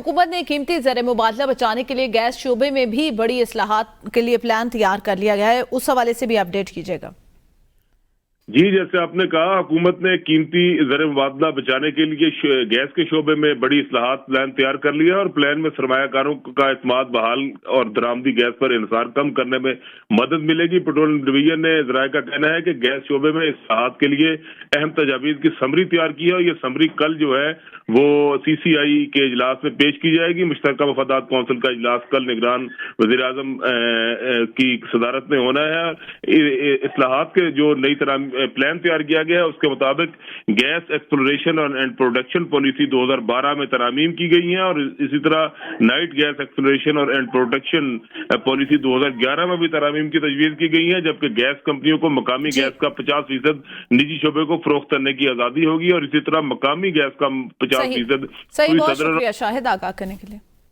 हुकूमत ने कीमती ज़र मुबादला बचाने के लिए गैस शोबे में भी बड़ी इस्लाहात के लिए प्लान तैयार कर लिया गया है, उस हवाले से भी अपडेट कीजिएगा। जी, जैसे आपने कहा, हुकूमत ने कीमती ज़र मुबादला बचाने के लिए गैस के शोबे में बड़ी इस्लाहात प्लान तैयार कर लिया और प्लान में सरमायाकारों का एतमाद बहाल और दरामदी गैस पर इन्हिसार कम करने में मदद मिलेगी। पेट्रोलियम डिवीजन ने ज़राए का कहना है कि गैस शोबे में इस्लाहात के लिए अहम तजावीज़ की समरी तैयार की है और ये समरी कल जो है वो CCI के इजलास में पेश की जाएगी। मुश्तरका मफादात कौंसिल का इजलास कल निगरान वज़ीर आज़म की सदारत में होना है। इस्लाहात के जो नई तरह प्लान तैयार किया गया है उसके मुताबिक gas exploration and production policy 2012 में तरमीम की गई है और इसी तरह नाइट गैस एक्सप्लोरेशन और एंड प्रोडक्शन पॉलिसी 2011 में भी तरमीम की तजवीज़ की गई है, जबकि गैस कंपनियों को मकामी गैस का 50% निजी शोबे को फरोख्त करने की आज़ादी होगी और इसी तरह मकामी गैस का 50% सही, बहुत शुक्रिया शाहिद आगाह करने के लिए।